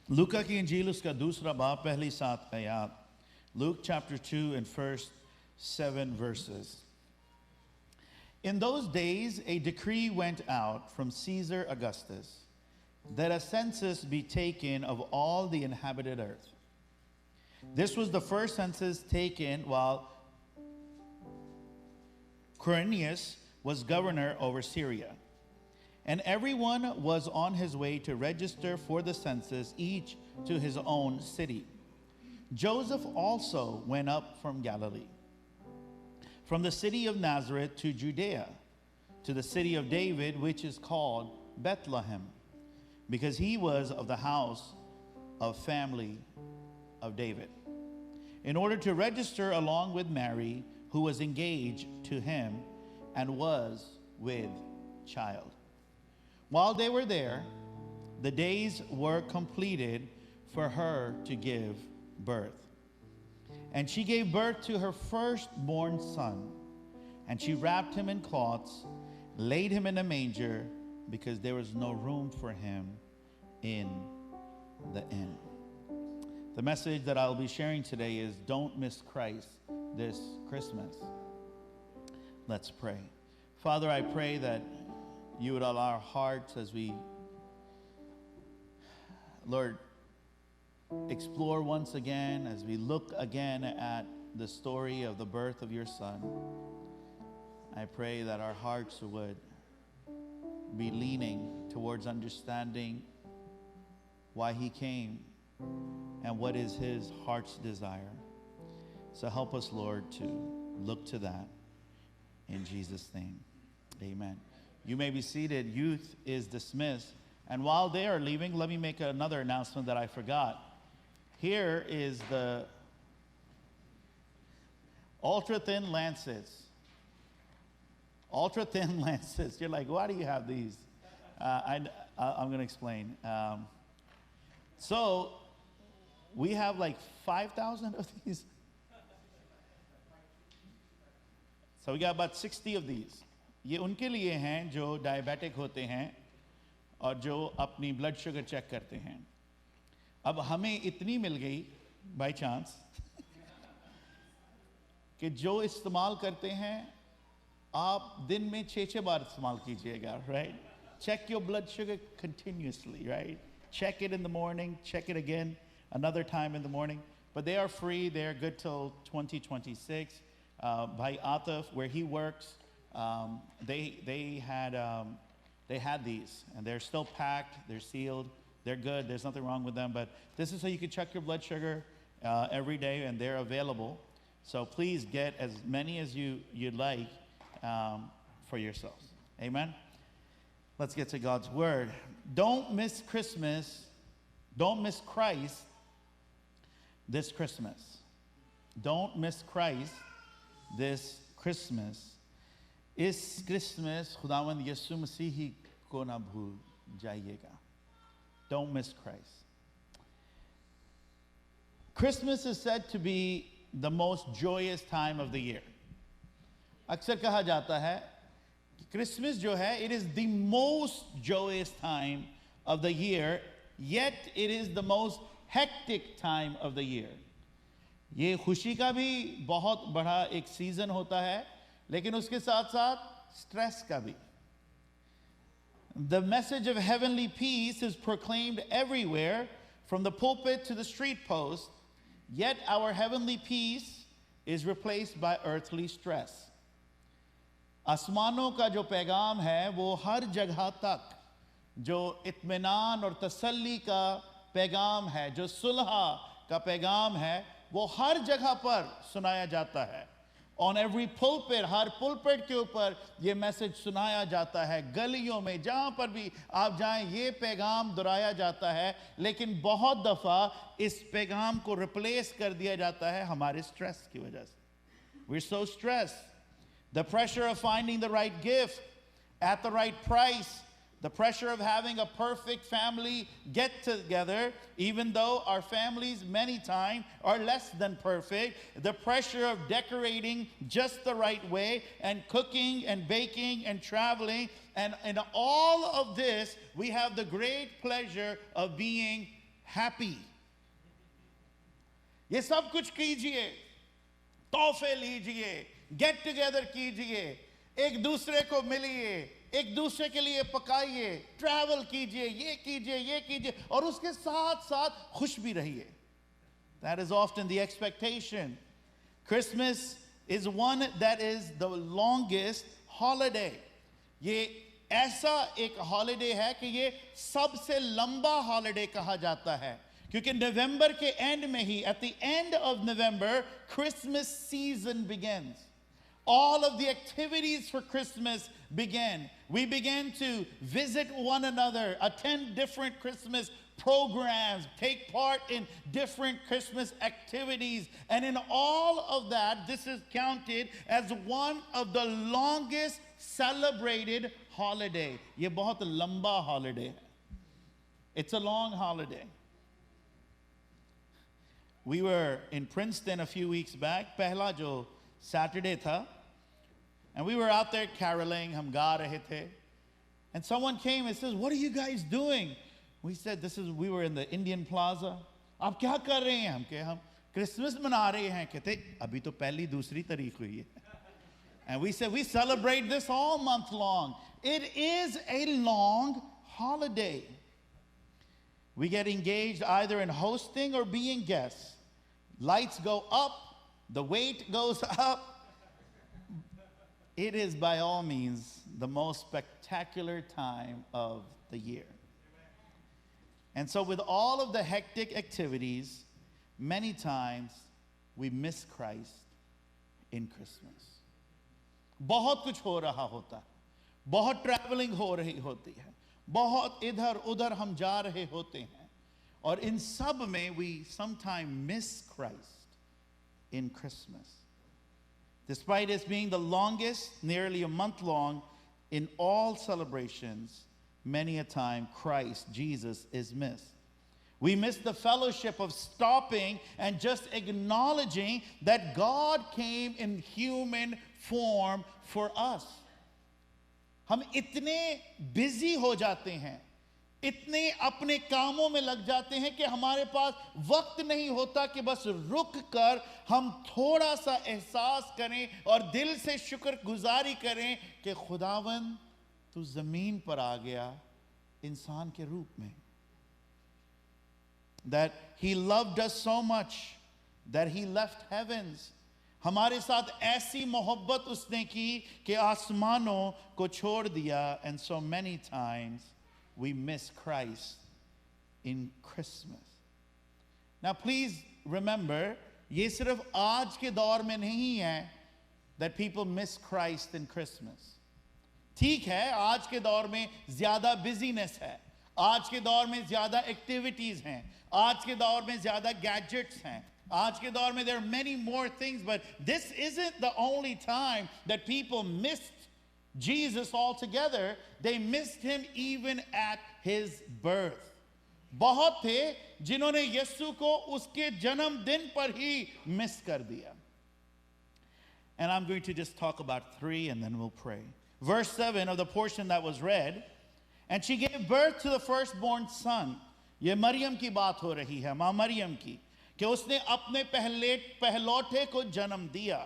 लूका की इंजील उसका दूसरा बाब पहली 7 आयत. Luke chapter 2 and first 7 verses. In those days, a decree went out from Caesar Augustus that a census be taken of all the inhabited earth. This was the first census taken while Quirinius was governor over Syria. And everyone was on his way to register for the census, each to his own city. Joseph also went up from Galilee, from the city of Nazareth to Judea, to the city of David, which is called Bethlehem, because he was of the house of family of David, in order to register along with Mary, who was engaged to him and was with child. While they were there, the days were completed for her to give birth. And she gave birth to her firstborn son, and she wrapped him in cloths, laid him in a manger, because there was no room for him in the inn. The message that I'll be sharing today is don't miss Christ this Christmas. Let's pray. Father, I pray that you would allow our hearts as we, Lord, explore once again, as we look again at the story of the birth of your son. I pray that our hearts would be leaning towards understanding why he came and what is his heart's desire. So help us, Lord, to look to that in Jesus' name. Amen. You may be seated. Youth is dismissed. And while they are leaving, let me make another announcement that I forgot. Here is the ultra-thin lancets. Ultra-thin lancets. You're like, why do you have these? I'm going to explain. So we have like 5,000 of these. So we got about 60 of these. ये उनके लिए हैं जो diabetic होते हैं और जो अपनी ब्लड शुगर चेक करते हैं. अब हमें इतनी मिल गई बाय चांस कि जो इस्तेमाल करते हैं आप दिन में 6 बार इस्तेमाल कीजिएगा, right? Check your blood sugar continuously, right? Check it in the morning, check it again another time in the morning. But they are free. They are good till 2026. By Ataf, where he works, they had these, and they're still packed. They're sealed. They're good. There's nothing wrong with them. But this is so you can check your blood sugar every day, and they're available. So please get as many as you'd like for yourselves. Amen. Let's get to God's word. Don't miss Christmas. Don't miss Christ this Christmas. Don't miss Christ this Christmas. इस Christmas खुदावंद यीशु मसीही को ना भूल जाइएगा. Don't miss Christ. Christmas is said to be the most joyous time of the year. अक्सर कहा जाता है कि क्रिसमस जो है, it is the most joyous time of the year, yet it is the most hectic time of the year. ये खुशी का भी बहुत बड़ा एक सीजन होता है, लेकिन उसके साथ साथ स्ट्रेस का भी. The message of heavenly peace is proclaimed everywhere, from the pulpit to the street post, yet our heavenly peace is replaced by earthly stress. आसमानों का जो पैगाम है वो हर जगह तक, जो इत्मीनान और तसल्ली का पैगाम है, जो सुलह का पैगाम है, वो हर जगह पर सुनाया जाता है. On every pulpit, her pulpit के ऊपर ये मैसेज सुनाया जाता है. गलियों में जहाँ पर भी आप जाएं ये पैगाम दोहराया जाता है, लेकिन बहुत दफ़ा इस पैगाम को रिप्लेस कर दिया जाता है हमारे स्ट्रेस की वजह से. We're so stressed. The pressure of finding the right gift at the right price. The pressure of having a perfect family get together, even though our families many times are less than perfect. The pressure of decorating just the right way, and cooking and baking and traveling. And in all of this, we have the great pleasure of being happy. ये सब कुछ कीजिए, तोहफे लीजिए, get together कीजिए, एक दूसरे को मिलिए, एक दूसरे के लिए पकाइए, ट्रैवल कीजिए, ये कीजिए, और उसके साथ साथ खुश भी रहिए. That is often the expectation. Christmas is one that is the longest holiday. ये ऐसा एक holiday है कि ये सबसे लंबा holiday कहा जाता है. क्योंकि नवंबर के एंड में ही, at the end of November, Christmas season begins. All of the activities for Christmas begin. We begin to visit one another, attend different Christmas programs, take part in different Christmas activities. And in all of that, this is counted as one of the longest celebrated holiday. ये बहुत लंबा holiday है. It's a long holiday. We were in Princeton a few weeks back, पहला जो Saturday था, and we were out there caroling, हम गा रहे थे, and someone came and says, "What are you guys doing?" We said, we were in the Indian Plaza. आप क्या कर रहे हैं? हम कहे हम Christmas मना रहे हैं. कहते अभी तो पहली दूसरी तारीख हुई है. And we said, we celebrate this all month long. It is a long holiday. We get engaged either in hosting or being guests. Lights go up, the weight goes up. It is by all means the most spectacular time of the year. And so with all of the hectic activities, many times we miss Christ in Christmas. बहुत कुछ हो रहा होता है, बहुत travelling हो रही होती है, बहुत इधर उधर हम जा रहे होते हैं, और इन सब में we sometimes miss Christ in Christmas. Despite it being the longest, nearly a month long, in all celebrations, many a time Christ, Jesus, is missed. We miss the fellowship of stopping and just acknowledging that God came in human form for us. हम इतने busy हो जाते हैं, इतने अपने कामों में लग जाते हैं कि हमारे पास वक्त नहीं होता कि बस रुक कर हम थोड़ा सा एहसास करें और दिल से शुक्रगुजारी करें कि खुदावन तू जमीन पर आ गया इंसान के रूप में. That he loved us so much that he left heavens. हमारे साथ ऐसी मोहब्बत उसने की कि आसमानों को छोड़ दिया. And so many times we miss Christ in Christmas. Now please remember, ये सिर्फ आज के दौर में नहीं है that people miss Christ in Christmas. ठीक है, आज के दौर में ज़्यादा busyness है, आज के दौर में ज़्यादा activities हैं, आज के दौर में ज़्यादा gadgets हैं, आज के दौर में there are many more things, but this isn't the only time that people missed Jesus altogether. They missed him even at his birth. बहुत थे जिन्होंने यीशु को उसके जन्मदिन पर ही मिस कर दिया. And I'm going to just talk about 3 and then we'll pray. Verse 7 of the portion that was read, and she gave birth to the firstborn son. ये मरियम की बात हो रही है, माँ मरियम की, कि उसने अपने पहलौठे को जन्म दिया.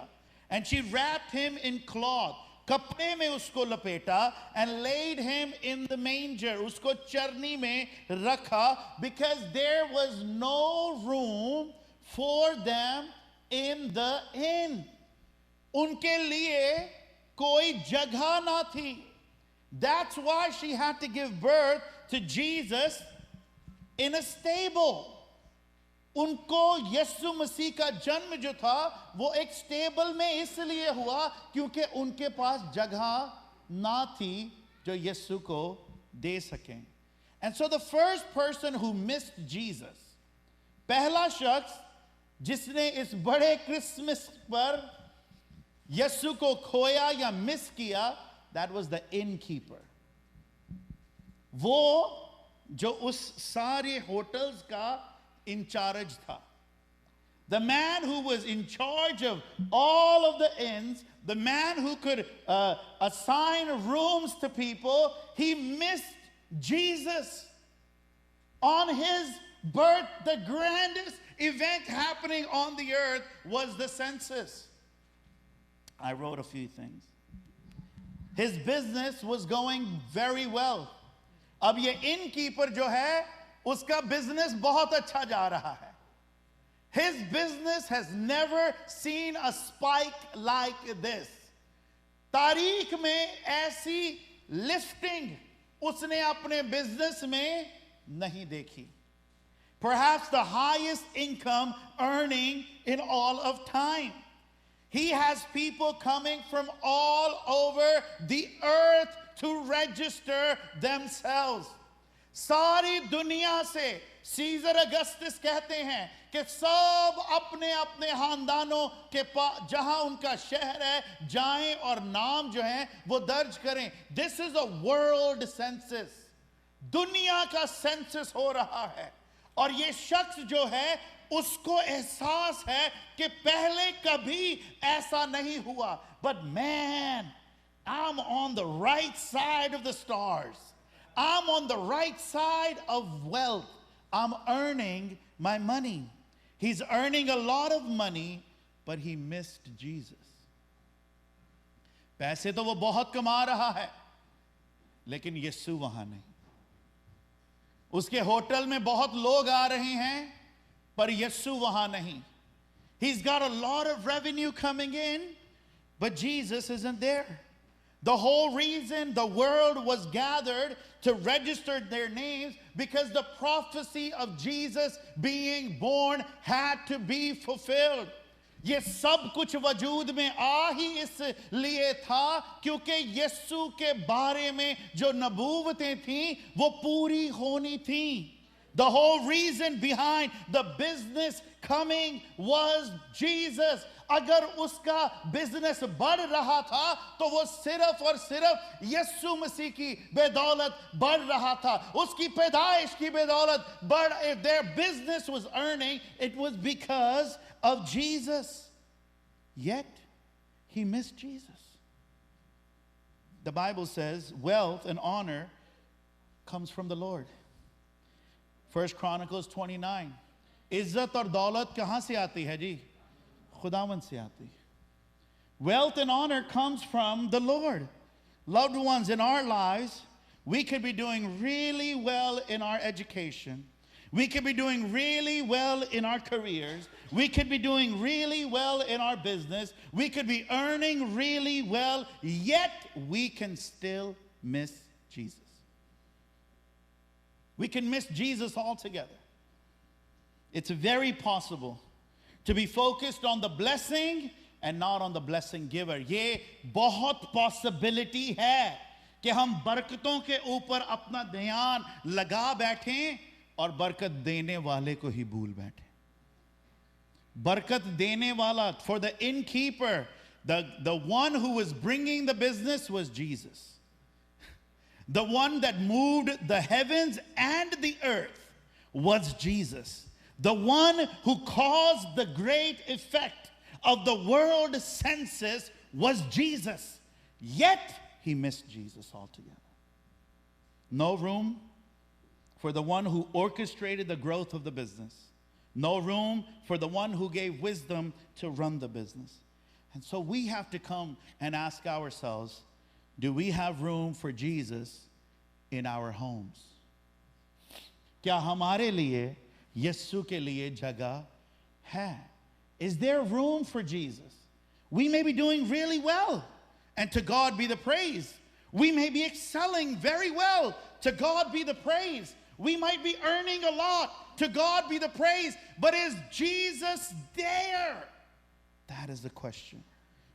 And she wrapped him in cloth, कपड़े में उसको लपेटा, and laid him in the manger, उसको चरनी में रखा, because there was no room for them in the inn. उनके लिए कोई जगह ना थी. That's why she had to give birth to Jesus in a stable. उनको यीशु मसीह का जन्म जो था वो एक स्टेबल में इसलिए हुआ क्योंकि उनके पास जगह ना थी जो यीशु को दे सकें. And so the first person who missed Jesus, पहला शख्स जिसने इस बड़े क्रिसमस पर यीशु को खोया या मिस किया, that was the innkeeper. वो जो उस सारे होटल्स का in charge tha. The man who was in charge of all of the inns, the man who could assign rooms to people, he missed Jesus on his birth, the grandest event happening on the earth was the census. I wrote a few things. His business was going very well. अब ये innkeeper जो है, उसका business बहुत अच्छा जा रहा है. His business has never seen a spike like this. तारीख में ऐसी lifting उसने अपने business में नहीं देखी. Perhaps the highest income earning in all of time. He has people coming from all over the earth to register themselves. सारी दुनिया से सीजर अगस्टस कहते हैं कि सब अपने अपने खानदानों के पास जहां उनका शहर है जाएं और नाम जो है वो दर्ज करें. This is a world census. दुनिया का सेंसस हो रहा है और ये शख्स जो है उसको एहसास है कि पहले कभी ऐसा नहीं हुआ. But man, I'm on the right side of the stars. I'm on the right side of wealth. I'm earning my money. He's earning a lot of money, but he missed Jesus. पैसे तो वो बहुत कमा रहा है, लेकिन यीशु वहां नहीं. उसके होटल में बहुत लोग आ रहे हैं, पर यीशु वहां नहीं. He's got a lot of revenue coming in, but Jesus isn't there. The whole reason the world was gathered to register their names because the prophecy of Jesus being born had to be fulfilled. ये सब कुछ वजूद में आ ही इसलिए था क्योंकि यीशु के बारे में जो नबूवतें थीं वो पूरी होनी थीं. The whole reason behind the business coming was Jesus. अगर उसका बिजनेस बढ़ रहा था तो वो सिर्फ और सिर्फ यीशु मसीह की बदौलत बढ़ रहा था. उसकी पैदाइश की बदौलत बढ़. Their business was earning. It was because of Jesus. Yet he missed Jesus. The Bible says wealth and honor comes from the Lord. 1 Chronicles 29. इज्जत और दौलत कहां से आती है जी? खुदावंद से आती. Wealth and honor comes from the Lord. Loved ones, in our lives, we could be doing really well in our education. We could be doing really well in our careers. We could be doing really well in our business. We could be earning really well, yet we can still miss Jesus. We can miss Jesus altogether. It's very possible to be focused on the blessing and not on the blessing giver. ये बहुत possibility है कि हम बरकतों के ऊपर अपना ध्यान लगा बैठें और बरकत देने वाले को ही भूल बैठें. बरकत देने वाला, for the innkeeper, the one who was bringing the business was Jesus. The one that moved the heavens and the earth was Jesus. The one who caused the great effect of the world census was Jesus. Yet he missed Jesus altogether. No room for the one who orchestrated the growth of the business. No room for the one who gave wisdom to run the business. And so we have to come and ask ourselves, do we have room for Jesus in our homes? क्या हमारे लिए यीशु के लिए जगह है? Is there room for Jesus? We may be doing really well, and to God be the praise. We may be excelling very well. To God be the praise. We might be earning a lot. To God be the praise. But is Jesus there? That is the question.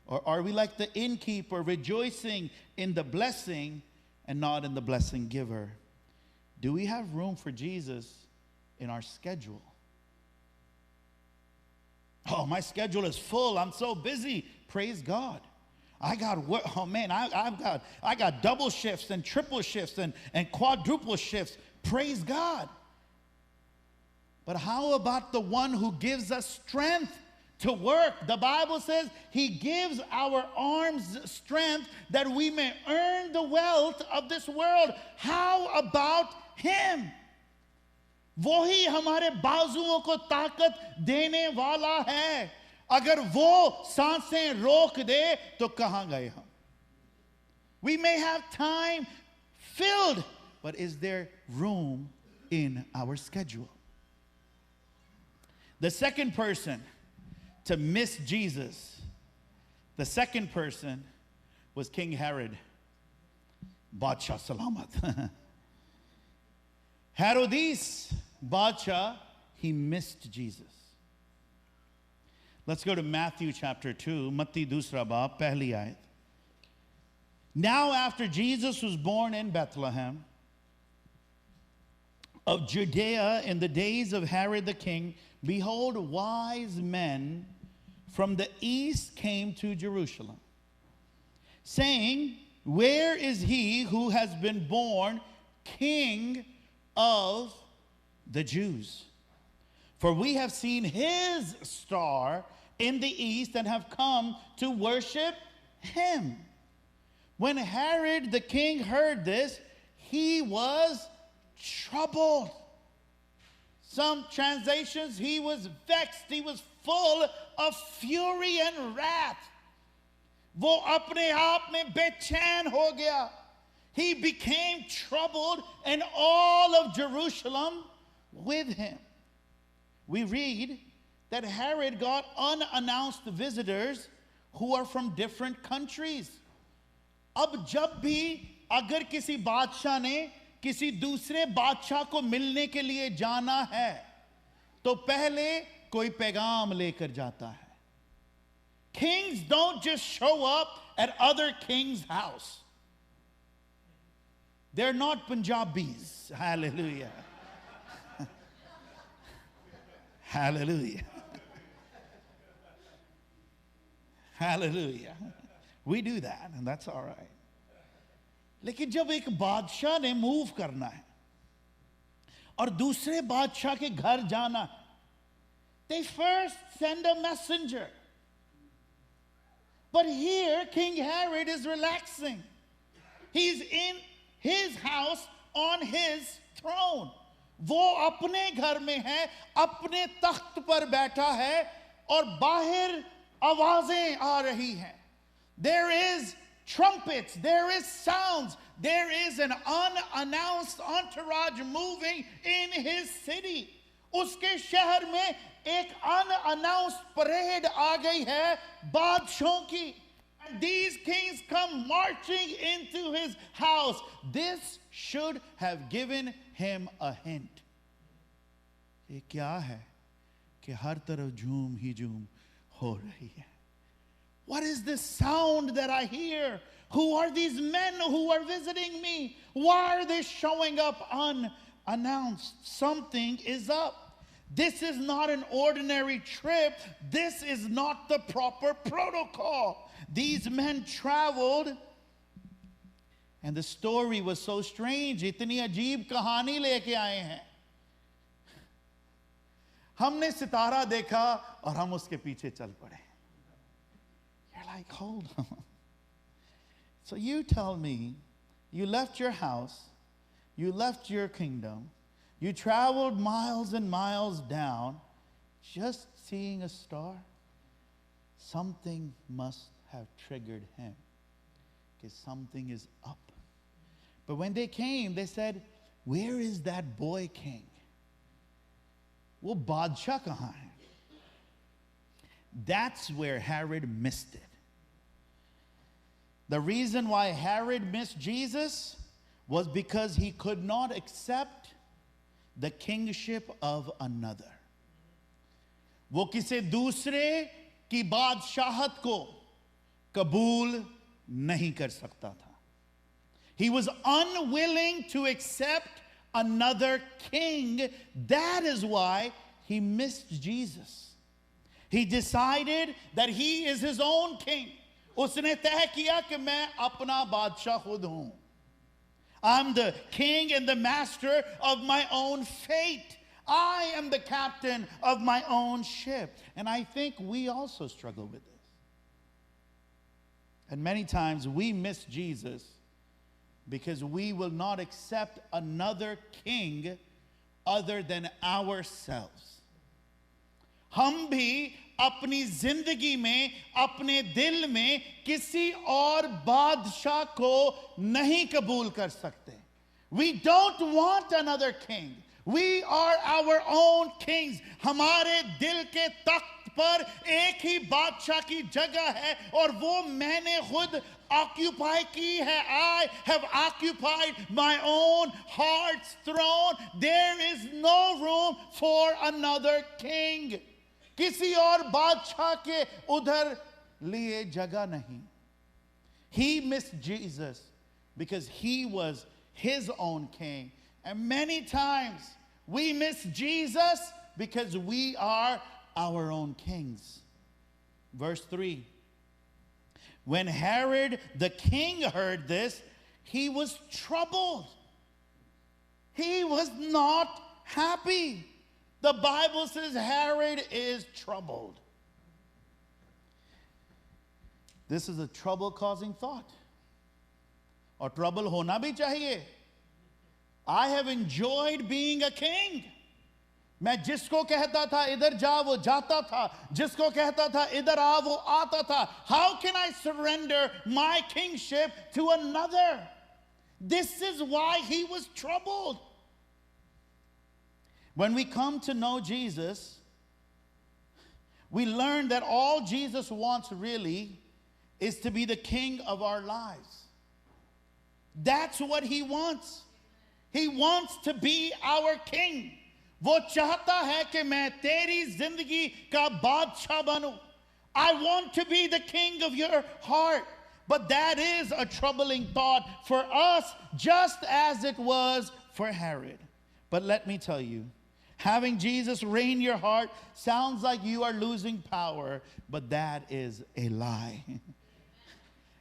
Or are we like the innkeeper, rejoicing in the blessing and not in the blessing giver? Do we have room for Jesus in our schedule? Oh, my schedule is full. I'm so busy. Praise God. I got work. Oh man, I got double shifts and triple shifts and quadruple shifts. Praise God. But how about the one who gives us strength to work? The Bible says he gives our arms strength that we may earn the wealth of this world. How about him? वही हमारे बाजुओं को ताकत देने वाला है. अगर वो सांसें रोक दे तो कहां गए हम? We may have time filled, but is there room in our schedule? The second person to miss Jesus, the second person was King Herod. Badshah Salamat. Herodes Badshah, he missed Jesus. Let's go to Matthew chapter 2. Matti dusra baab, pehli ayat. Now after Jesus was born in Bethlehem of Judea in the days of Herod the king, behold, wise men from the east came to Jerusalem, saying, where is he who has been born King of the Jews? For we have seen his star in the east and have come to worship him. When Herod the king heard this, he was troubled. Some translations, he was vexed. He was full of fury and wrath. वो अपने आप में बेचैन हो गया. He became troubled, and all of Jerusalem with him. We read that Herod got unannounced visitors who are from different countries. अब जब भी अगर किसी बादशाह ने किसी दूसरे बादशाह को मिलने के लिए जाना है, तो पहले कोई पैगाम लेकर जाता है. Kings don't just show up at other kings' house. They're not Punjabis. Hallelujah. Hallelujah. Hallelujah. We do that, and that's all right. लेकिन जब एक बादशाह ने मूव करना है और दूसरे बादशाह के घर जाना है, they first send a messenger. But here, King Herod is relaxing. He's in his house on his throne. वो अपने घर में है, अपने तख्त पर बैठा है, और बाहर आवाजें आ रही हैं. There is trumpets, there is sounds, there is an unannounced entourage moving in his city. उसके शहर में एक unannounced parade आ गई है बादशाहों की. And these kings come marching into his house. This should have given him a hint. ये क्या है कि हर तरफ झूम ही झूम हो रही है? What is this sound that I hear? Who are these men who are visiting me? Why are they showing up unannounced? Something is up. This is not an ordinary trip. This is not the proper protocol. These men traveled, and the story was so strange. इतनी अजीब कहानी लेके आए हैं. हमने सितारा देखा और हम उसके पीछे चल पड़े. You're like, hold on. So you tell me, you left your house, you left your kingdom, you traveled miles and miles down, just seeing a star. Something must have triggered him, because something is up. But when they came, they said, where is that boy king? वो बादशाह कहाँ है? That's where Herod missed it. The reason why Herod missed Jesus was because he could not accept the kingship of another. वो किसी दूसरे की बादशाहत को कबूल नहीं कर सकता था. He was unwilling to accept another king. That is why he missed Jesus. He decided that he is his own king. उसने तय किया कि मैं अपना बादशाह खुद हूं. I'm the king and the master of my own fate. I am the captain of my own ship. And I think we also struggle with this. And many times we miss Jesus because we will not accept another king other than ourselves. हम भी अपनी जिंदगी में, अपने दिल में किसी और बादशाह को नहीं कबूल कर सकते. We don't want another king. We are our own kings. हमारे दिल के तख्त पर एक ही बादशाह की जगह है और वो मैंने खुद occupy की है. I have occupied my own heart's throne. There is no room for another king. किसी और बादशाह के उधर लिए जगह नहीं. He missed Jesus because he was his own king. And many times we miss Jesus because we are our own kings. Verse 3. When Herod the king heard this, he was troubled. He was not happy. The Bible says Herod is troubled. This is a trouble-causing thought. और trouble होना भी चाहिए. I have enjoyed being a king. मैं जिसको कहता था इधर जा वो जाता था, जिसको कहता था इधर आ वो आता था. How can I surrender my kingship to another? This is why he was troubled. When we come to know Jesus, we learn that all Jesus wants really is to be the king of our lives. That's what he wants. He wants to be our king. वो चाहता है कि मैं तेरी जिंदगी का बादशाह बनूं. I want to be the king of your heart. But that is a troubling thought for us, just as it was for Herod. But let me tell you, having Jesus reign your heart sounds like you are losing power, but that is a lie.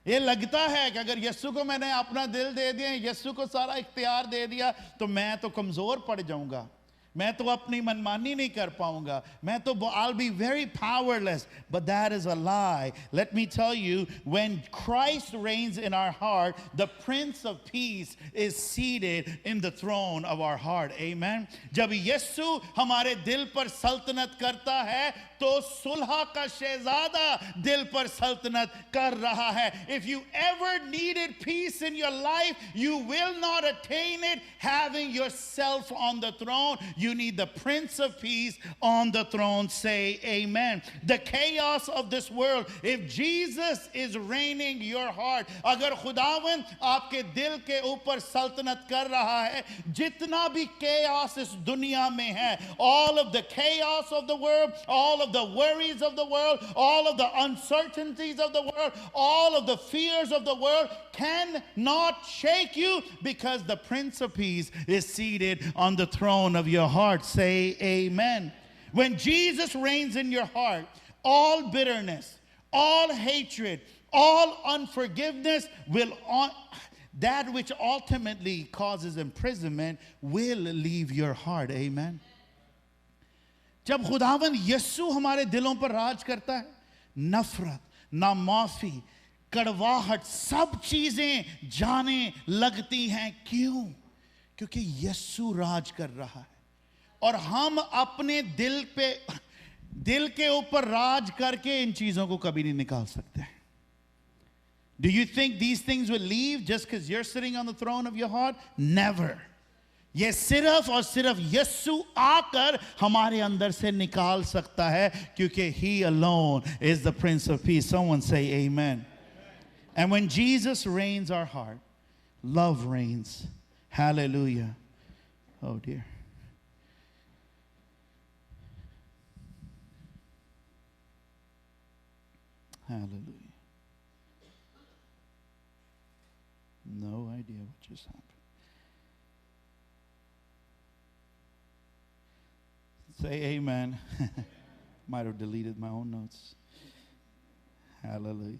ये लगता है कि अगर यीशु को मैंने अपना दिल दे दिया, यीशु को सारा इख्तियार दे दिया, तो मैं तो कमजोर पड़ जाऊंगा. मैं तो अपनी मनमानी नहीं कर पाऊंगा. मैं तो I'll be very powerless. But that is a lie. Let me tell you, when Christ reigns in our heart, the Prince of Peace is seated in the throne of our heart. Amen. जब यीशु हमारे दिल पर सल्तनत करता है, तो सुलह का शहजादा दिल पर सल्तनत कर रहा है. If you ever needed peace in your life, you will not attain it having yourself on the throne. You need the Prince of Peace on the throne. Say amen. The chaos of this world, if Jesus is reigning your heart, अगर खुदावन आपके दिल के ऊपर सल्तनत कर रहा है, जितना भी chaos इस दुनिया में है, all of the chaos of the world, all of the worries of the world, all of the uncertainties of the world, all of the fears of the world cannot shake you, because the Prince of Peace is seated on the throne of your heart. Say amen. When Jesus reigns in your heart, all bitterness, all hatred, all unforgiveness that which ultimately causes imprisonment will leave your heart. Amen. जब खुदावन यीशु हमारे दिलों पर राज करता है, नफरत, नामाफी, कड़वाहट, सब चीजें जाने लगती हैं. क्यों? क्योंकि यीशु राज कर रहा है और हम अपने दिल के ऊपर राज करके इन चीजों को कभी नहीं निकाल सकते. Do you think these things will leave just because you're sitting on the throne of your heart? Never. ये सिर्फ और सिर्फ यीशु आकर हमारे अंदर से निकाल सकता है, क्योंकि he alone is the Prince of Peace. Someone say amen. And when Jesus reigns our heart, love reigns. Hallelujah. Oh dear. Hallelujah. No idea what just happened. Say amen. Might have deleted my own notes. Hallelujah.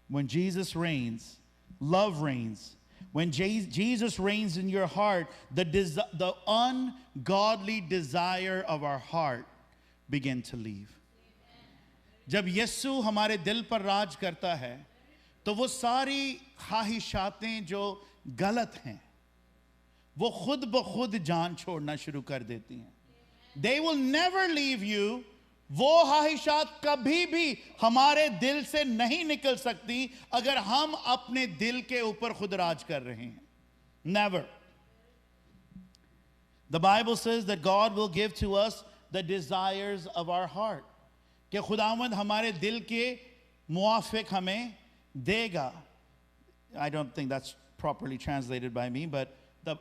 When Jesus reigns, love reigns. When Jesus reigns in your heart, the ungodly desire of our heart begin to leave. जब यीशु हमारे दिल पर राज करता है, तो वो सारी ख्वाहिशातें जो गलत हैं, वो खुद ब खुद जान छोड़ना शुरू कर देती हैं. They will never leave you. वो ख्वाहिशात कभी भी हमारे दिल से नहीं निकल सकती अगर हम अपने दिल के ऊपर खुद राज कर रहे हैं. Never. The Bible says that God will give to us the desires of our heart. कि खुदावंद हमारे दिल के मुआफिक हमें देगा. I don't think that's properly translated by me, but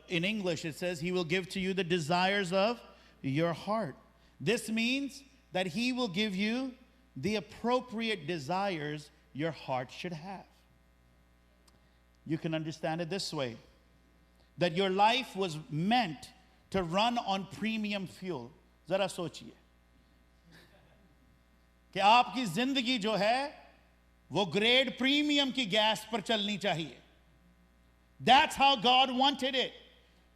in English it says he will give to you the desires of your heart. This means that he will give you the appropriate desires your heart should have. You can understand it this way, that your life was meant to run on premium fuel. Zara sochiye कि आपकी जिंदगी जो है वो grade premium की gas पर चलनी चाहिए. That's how God wanted it.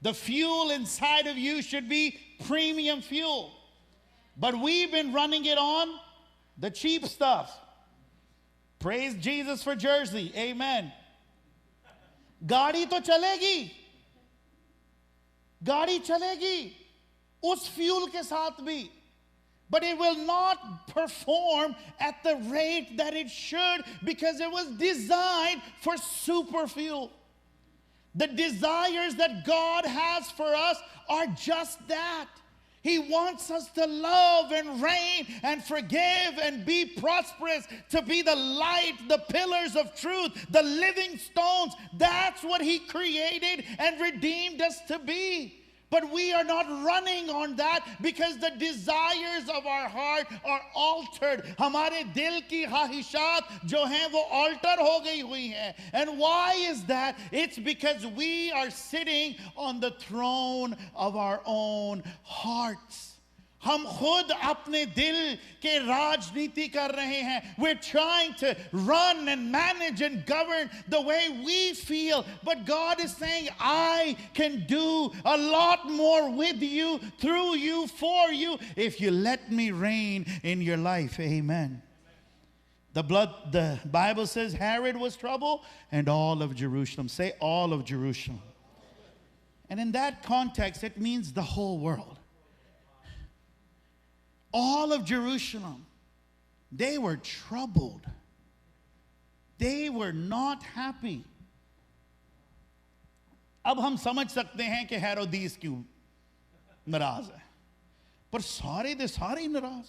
The fuel inside of you should be premium fuel. But we've been running it on the cheap stuff. Praise Jesus for Jersey. Amen. गाड़ी तो चलेगी. गाड़ी चलेगी उस फ्यूल के साथ भी. But it will not perform at the rate that it should because it was designed for super fuel. The desires that God has for us are just that. He wants us to love and reign and forgive and be prosperous, to be the light, the pillars of truth, the living stones. That's what He created and redeemed us to be. But we are not running on that because the desires of our heart are altered. हमारे दिल की ख्वाहिशात जो हैं वो alter हो गई हुई हैं. And why is that? It's because we are sitting on the throne of our own hearts. हम खुद अपने दिल के राजनीति कर रहे हैं. We're trying to run and manage and govern the way we feel. But God is saying, I can do a lot more with you, through you, for you, if you let me reign in your life. Amen. The Bible says Herod was trouble and all of Jerusalem. Say all of Jerusalem. And in that context, it means the whole world. All of Jerusalem, they were troubled. They were not happy. अब हम समझ सकते हैं कि हेरोदीस क्यों नाराज है, पर सारे दे सारे नाराज.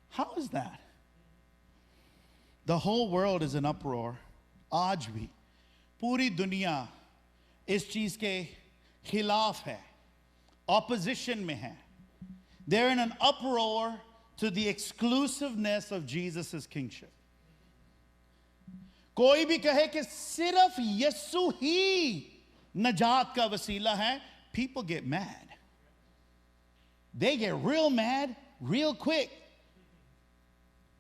How is that? The whole world is in uproar. आज भी पूरी दुनिया इस चीज के खिलाफ है, opposition में है. They're in an uproar to the exclusiveness of Jesus' kingship. कोई भी कहे कि सिर्फ यीशु ही नजात का वसीला है, people get mad. They get real mad real quick.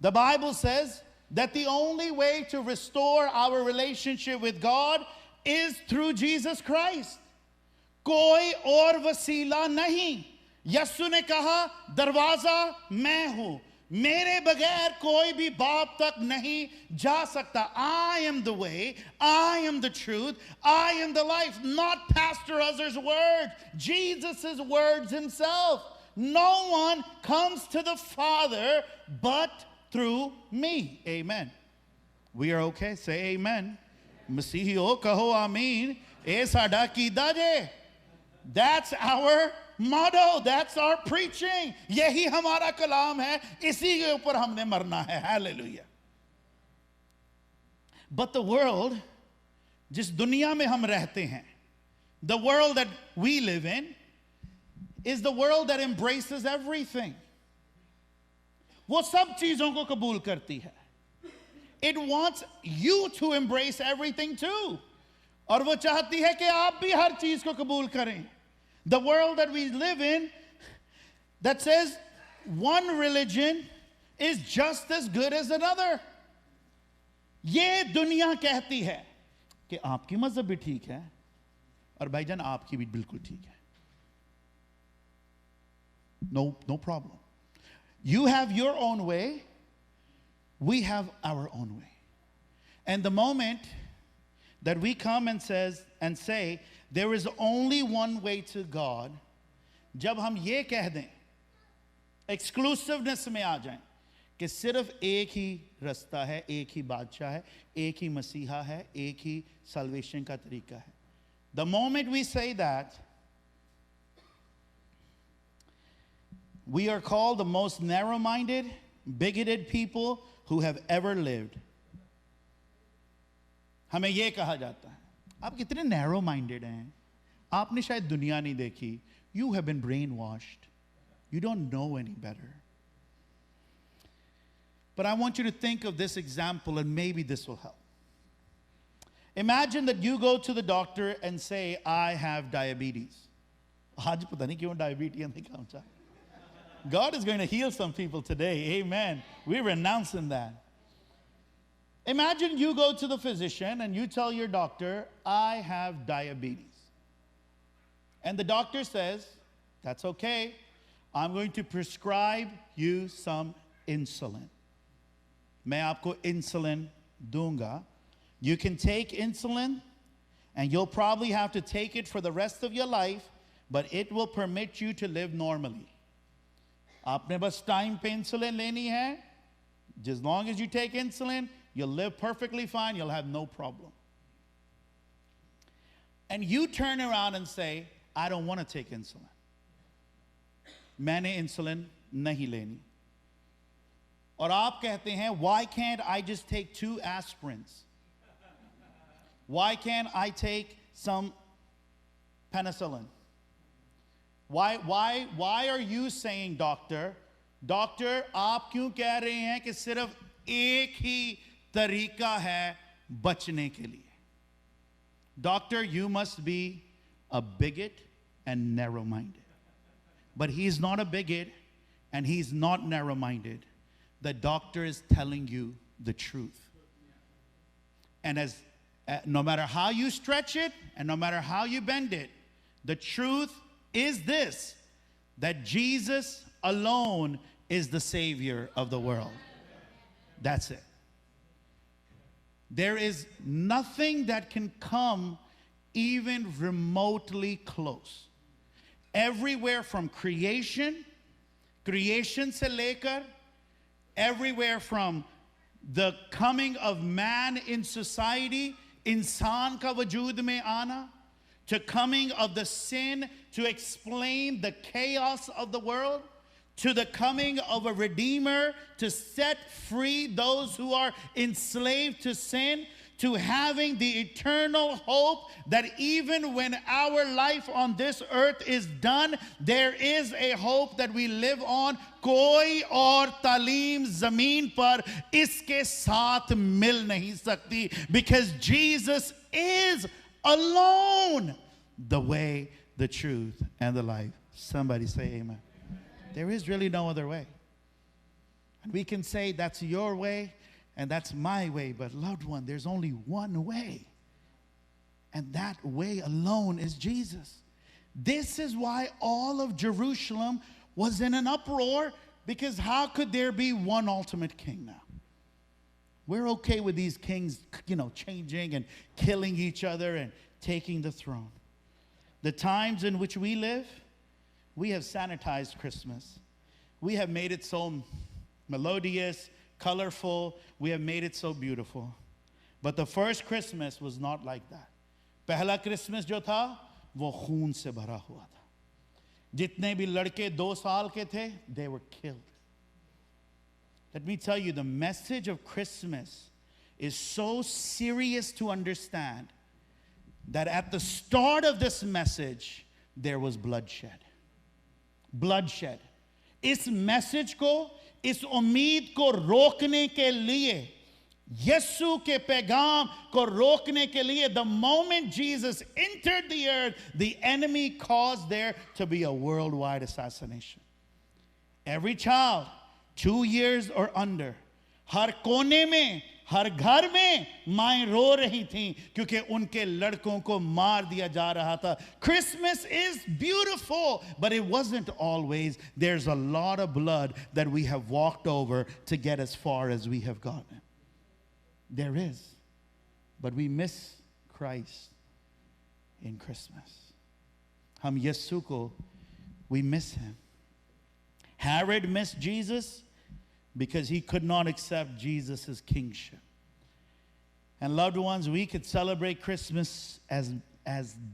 The Bible says that the only way to restore our relationship with God is through Jesus Christ. कोई और वसीला नहीं. यीशु ने कहा दरवाजा मैं हूं, मेरे बगैर कोई भी बाप तक नहीं जा सकता. I am the way, I am the truth, I am the life. Not Pastor Azhar's words, Jesus' words himself. No one comes to the Father but through me. Amen. We are okay? Say amen. Masihi ho kaho amin. Eh sada कीदा J. That's our motto. That's our preaching. यही हमारा कलाम है. इसी के ऊपर हमने मरना है. Hallelujah. But the world, जिस दुनिया में हम रहते हैं, the world that we live in, is the world that embraces everything. वो सब चीजों को कबूल करती है. It wants you to embrace everything too. और वो चाहती है कि आप भी हर चीज को कबूल करें. The world that we live in, that says one religion is just as good as another. ये दुनिया कहती है कि आपकी मजहब भी ठीक है और भाईजान आपकी भी बिल्कुल ठीक है. No problem. You have your own way, we have our own way. And the moment that we come and say there is only one way to God, जब हम ये कह दें, exclusiveness में आ जाएं, कि सिर्फ एक ही रास्ता है, एक ही बादशाह है, एक ही मसीहा है, एक ही salvation का तरीका है. The moment we say that, we are called the most narrow-minded, bigoted people who have ever lived. हमें ये कहा जाता है, आप कितने narrow-minded हैं, आपने शायद दुनिया नहीं देखी, you have been brainwashed, you don't know any better. But I want you to think of this example and maybe this will help. Imagine that you go to the doctor and say, I have diabetes. आज पता नहीं क्यों diabetes नहीं काम चाह. God is going to heal some people today. Amen. We're renouncing that. Imagine you go to the physician and you tell your doctor, I have diabetes. And the doctor says, that's okay. I'm going to prescribe you some insulin. मैं आपको insulin दूंगा. You can take insulin and you'll probably have to take it for the rest of your life, but it will permit you to live normally. आपने बस time पे insulin लेनी है. As long as you take insulin, you'll live perfectly fine. You'll have no problem. And you turn around and say, I don't want to take insulin. मैंने insulin नहीं लेनी. और आप कहते हैं, why can't I just take 2 aspirins? Why can't I take some penicillin? Why are you saying, doctor, आप क्यों कह रहे हैं कि सिर्फ एक ही तरीका है बचने के लिए? Doctor, you must be a bigot and narrow-minded. But he's not a bigot and he's not narrow-minded. The doctor is telling you the truth. And no matter how you stretch it and no matter how you bend it, the truth is this, that Jesus alone is the Savior of the world. That's it. There is nothing that can come even remotely close. Everywhere from creation se lekar, everywhere from the coming of man in society, insan ka wujud mein aana, to coming of the sin to explain the chaos of the world, to the coming of a Redeemer to set free those who are enslaved to sin, to having the eternal hope that even when our life on this earth is done, there is a hope that we live on. कोई और तालीम ज़मीन पर इसके साथ मिल नहीं सकती, because Jesus is alone the way, the truth, and the life. Somebody say amen. There is really no other way. And we can say that's your way and that's my way, but loved one, there's only one way. And that way alone is Jesus. This is why all of Jerusalem was in an uproar, because how could there be one ultimate king now? We're okay with these kings, changing and killing each other and taking the throne. The times in which we live, we have sanitized Christmas. We have made it so melodious, colorful. We have made it so beautiful. But the first Christmas was not like that. पहला Christmas जो था, वो खून से भरा हुआ था. जितने भी लड़के 2 साल के थे, they were killed. Let me tell you, the message of Christmas is so serious to understand that at the start of this message, there was bloodshed. Bloodshed. इस message को, इस उम्मीद को रोकने के लिए, यीशु के पैगाम को रोकने के लिए, the moment Jesus entered the earth, the enemy caused there to be a worldwide assassination. Every child, 2 years or under, हर कोने में, हर घर में माएं रो रही थीं क्योंकि उनके लड़कों को मार दिया जा रहा था. Christmas is beautiful, but it wasn't always. There's a lot of blood that we have walked over to get as far as we have gotten. There is. But we miss Christ in Christmas. Hum Yesu ko, we miss him. Herod missed Jesus because he could not accept Jesus' kingship. And loved ones, we could celebrate Christmas as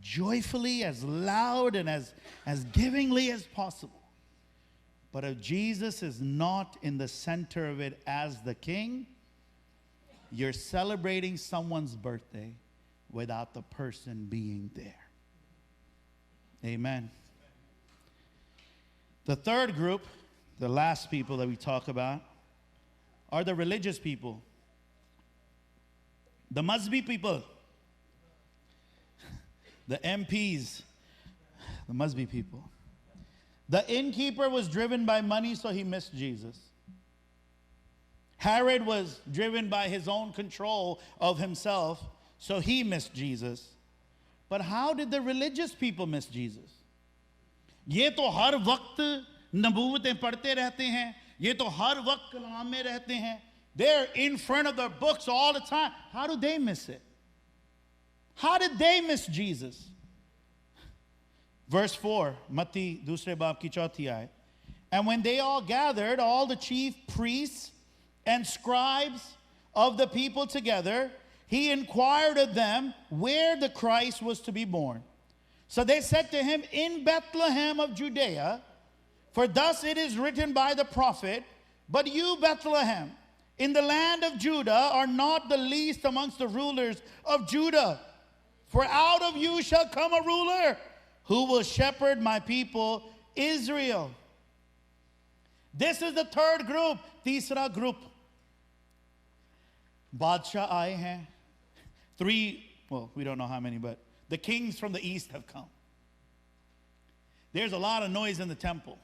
joyfully, as loud, and as givingly as possible. But if Jesus is not in the center of it as the king, you're celebrating someone's birthday without the person being there. Amen. The third group, the last people that we talk about, are the religious people. The masihi people. The MPs. The masihi people. The innkeeper was driven by money, so he missed Jesus. Herod was driven by his own control of himself, so he missed Jesus. But how did the religious people miss Jesus? ये तो हर वक्त नबूवतें पढ़ते रहते हैं. ये तो हर वक्त कलाम में रहते हैं. They're in front of their books all the time. How do they miss it? How did they miss Jesus? Verse 4, Matti दूसरे बाब की चौथी आयत. And when they all gathered, all the chief priests and scribes of the people together, he inquired of them where the Christ was to be born. So they said to him, in Bethlehem of Judea, for thus it is written by the prophet, but you, Bethlehem, in the land of Judah, are not the least amongst the rulers of Judah. For out of you shall come a ruler who will shepherd my people Israel. This is the third group, तीसरा group. बादशाह आए हैं. Three, well, we don't know how many, but the kings from the east have come. There's a lot of noise in the temple.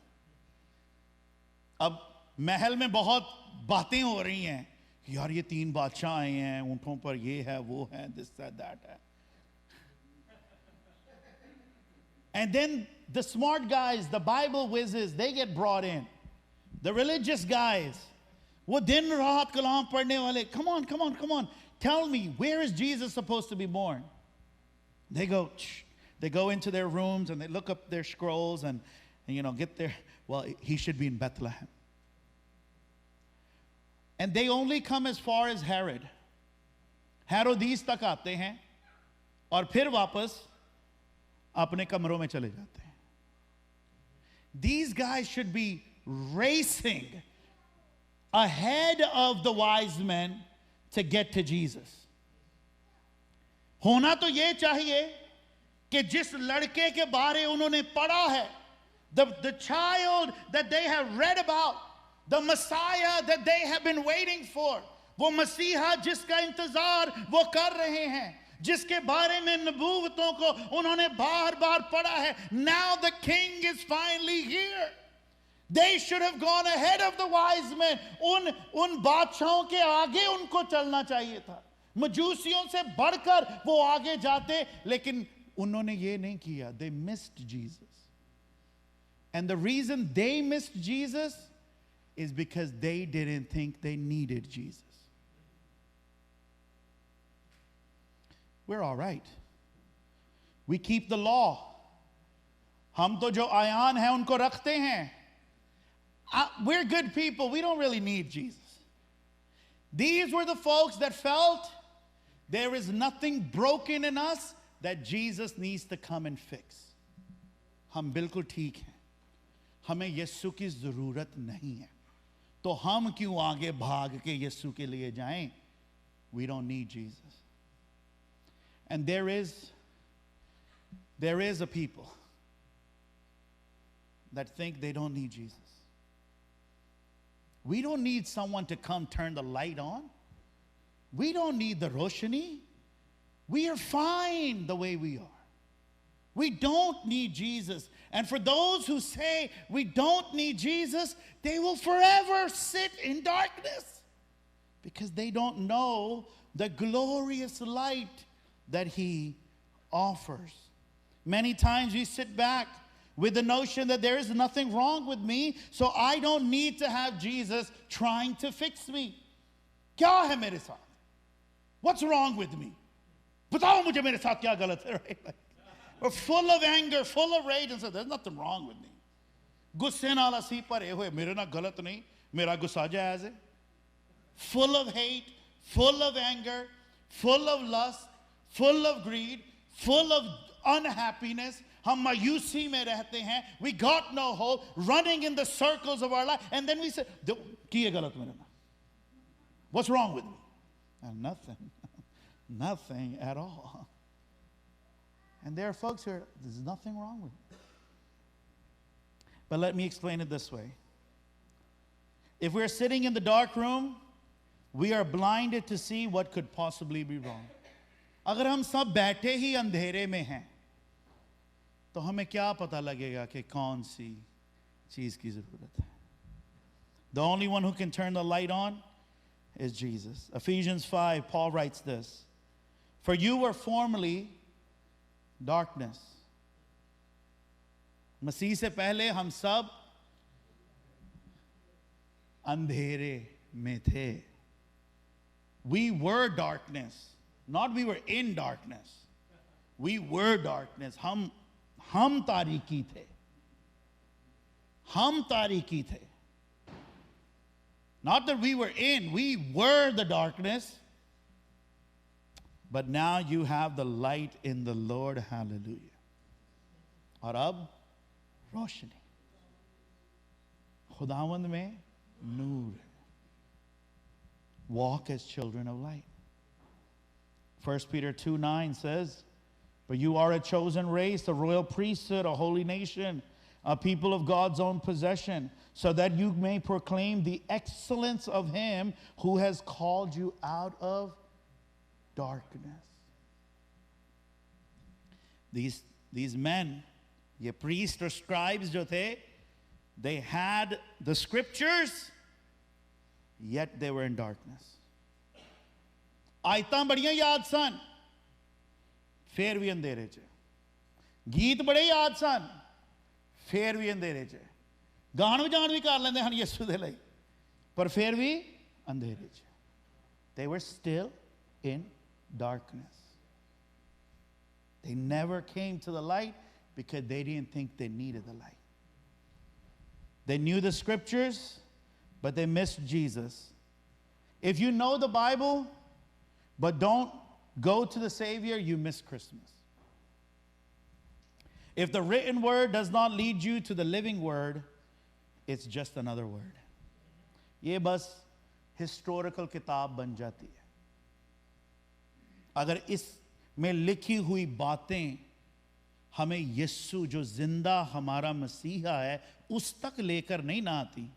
अब महल में बहुत बातें हो रही हैं. यार ये तीन बादशाह आए हैं, ऊँटों पर ये है, वो है, this, that है. And then the smart guys, the Bible whizzes, they get brought in. The religious guys, वो दिन रात कलाम पढ़ने वाले, come on. Tell me, where is Jesus supposed to be born? They go into their rooms and they look up their scrolls and get there. Well, he should be in Bethlehem. And they only come as far as Herod. हेरोदीस तक आते हैं और फिर वापस अपने कमरों में चले जाते हैं. These guys should be racing ahead of the wise men to get to Jesus. होना तो ये चाहिए कि जिस लड़के के बारे उन्होंने पढ़ा है, the child that they have read about, the Messiah that they have been waiting for, वो मसीहा जिसका इंतजार वो कर रहे हैं, जिसके बारे में नबूवतों को उन्होंने बार-बार पढ़ा है. Now the king is finally here. They should have gone ahead of the wise men. उन बादशाहों के आगे उनको चलना चाहिए था. मजूसियों से बढ़कर वो आगे जाते, लेकिन उन्होंने ये नहीं किया. They missed Jesus. And the reason they missed Jesus is because they didn't think they needed Jesus. We're all right. We keep the law. हम तो जो आयान है उनको रखते हैं. We're good people. We don't really need Jesus. These were the folks that felt there is nothing broken in us that Jesus needs to come and fix. हम बिल्कुल ठीक हैं. हमें यीशु की ज़रूरत नहीं है. तो हम क्यों आगे भाग के यीशु के लिए जाएं? We don't need Jesus. And there is a people that think they don't need Jesus. We don't need someone to come turn the light on. We don't need the roshani. We are fine the way we are. We don't need Jesus. And for those who say we don't need Jesus, they will forever sit in darkness because they don't know the glorious light that he offers. Many times we sit back with the notion that there is nothing wrong with me, so I don't need to have Jesus trying to fix me. क्या है मेरे साथ? What's wrong with me? बताओ मुझे मेरे साथ क्या गलत है, right? We're full of anger, full of rage, and say, there's nothing wrong with me. गुस्से नाल असी भरे हुए, मेरे नाल गलत नहीं, मेरा गुस्सा जायज है. Full of hate, full of anger, full of lust, full of greed, full of unhappiness. हम मायूसी में रहते हैं. We got no hope, running in the circles of our life. And then we say, किए गलत मेरे नाल. What's wrong with me? And nothing. Nothing at all. And there are folks who are, there's nothing wrong with me. But let me explain it this way. If we're sitting in the dark room, we are blinded to see what could possibly be wrong. अगर हम सब बैठे ही अंधेरे में हैं, तो हमें क्या पता लगेगा कि कौन सी चीज की जरूरत है? The only one who can turn the light on is Jesus. Ephesians 5, Paul writes this. For you were formerly darkness. मसीह से पहले हम सब अंधेरे में थे. We were darkness. Not we were in darkness. We were darkness. हम तारीकी थे. हम तारीकी थे. Not that we were in, we were the darkness. But now you have the light in the Lord. Hallelujah. और अब रोशनी. खुदावंद में नूर. Walk as children of light. 1 Peter 2:9 says, but you are a chosen race, a royal priesthood, a holy nation, a people of God's own possession, so that you may proclaim the excellence of him who has called you out of darkness. These men, ye priests or scribes jo the, they had the scriptures, yet they were in darkness. आयतां बड़ियां याद सन, फिर भी अंधेरे च. गीत बड़े याद सन, फिर भी अंधेरे च. गान बजान भी कर लेंदे हन यीशु दे लई, पर फिर भी अंधेरे च. They were still in darkness. They never came to the light because they didn't think they needed the light. They knew the scriptures, but they missed Jesus. If you know the Bible, but don't go to the Savior, you miss Christmas. If the written word does not lead you to the living word, it's just another word. ये बस historical किताब बन जाती है. अगर इसमें लिखी हुई बातें हमें यीशु जो जिंदा हमारा मसीहा है उस तक लेकर नहीं ना आती,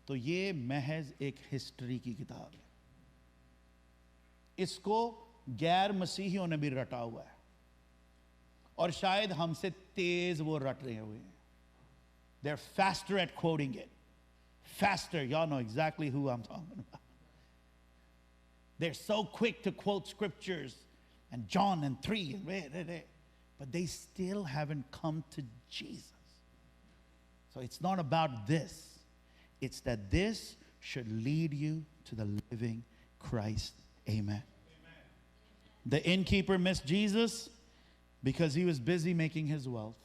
तो ये महज एक हिस्ट्री की किताब है. इसको गैर मसीहियों ने भी रटा हुआ है, और शायद हमसे तेज वो रट रहे हुए हैं. They're faster at quoting it. Faster. Y'all know exactly who I'm talking about. They're so quick to quote scriptures and John and 3 and but they still haven't come to Jesus. So it's not about this. It's that this should lead you to the living Christ. Amen. The innkeeper missed Jesus because he was busy making his wealth.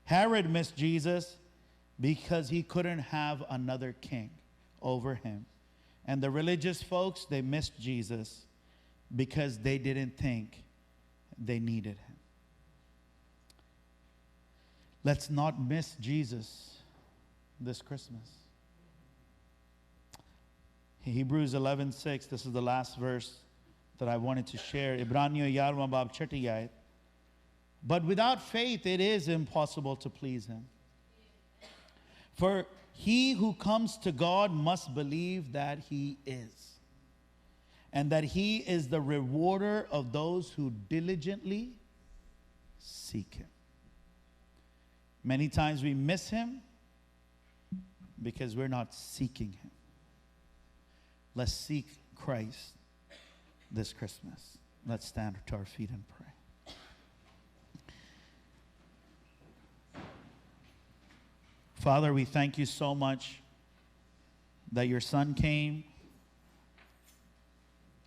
Herod missed Jesus because he couldn't have another king over him. And the religious folks, they missed Jesus because they didn't think they needed him. Let's not miss Jesus this Christmas. Hebrews 11:6, this is the last verse that I wanted to share. Ibraniyo 11 bab 6 ayat. But without faith it is impossible to please him. For he who comes to God must believe that he is, and that he is the rewarder of those who diligently seek him. Many times we miss him because we're not seeking him. Let's seek Christ this Christmas. Let's stand to our feet and pray. Father, we thank you so much that your Son came,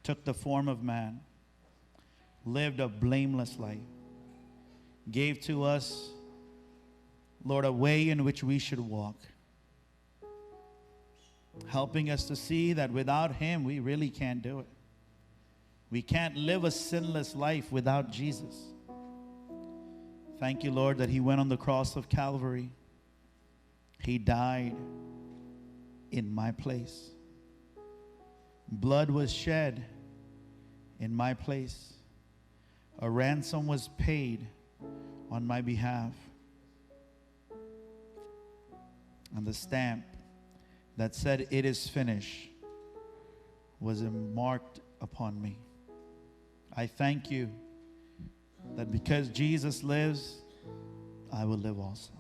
took the form of man, lived a blameless life, gave to us, Lord, a way in which we should walk, helping us to see that without him, we really can't do it. We can't live a sinless life without Jesus. Thank you, Lord, that he went on the cross of Calvary. He died in my place. Blood was shed in my place. A ransom was paid on my behalf. And the stamp that said, "It is finished," was marked upon me. I thank you that because Jesus lives, I will live also.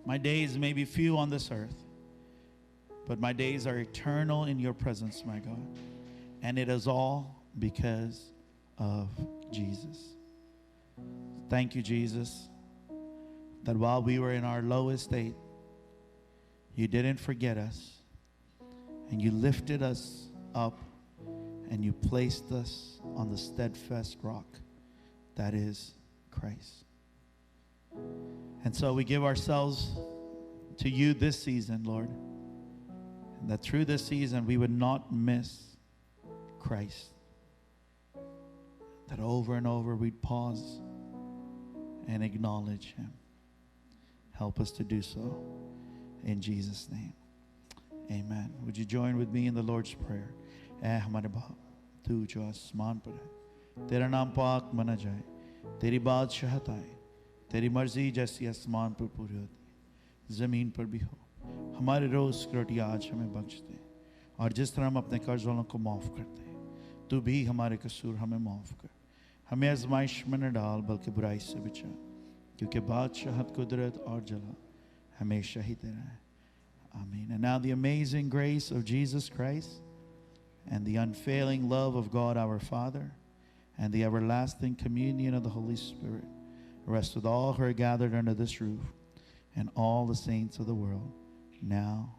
My days may be few on this earth, but my days are eternal in your presence, my God. And it is all because of Jesus. Thank you, Jesus, that while we were in our lowest state, you didn't forget us, and you lifted us up, and you placed us on the steadfast rock that is Christ. And so we give ourselves to you this season, Lord, and that through this season we would not miss Christ, that over and over we'd pause and acknowledge him. Help us to do so in Jesus' name. Amen. Would you join with me in the Lord's Prayer? ऐ हमारे बाप, तू जो आसमान पर है, तेरा नाम पाक मना जाए, तेरी बादशाहत आए, तेरी मर्जी जैसी आसमान पर पूरी होती है, ज़मीन पर भी हो। हमारे रोज़ की रोटी आज हमें बख्श दे, और जिस तरह हम अपने कर्ज वालों को माफ़ करते हैं, तू भी हमारे कसूर हमें माफ़ कर। हमें आज़माइश में न डाल, बल्कि बुराई से बचा, क्योंकि बादशाहत, कुदरत और जलाल हमेशा ही तेरा है। Amen. And now the amazing grace of Jesus Christ and the unfailing love of God our Father and the everlasting communion of the Holy Spirit rest with all who are gathered under this roof and all the saints of the world, now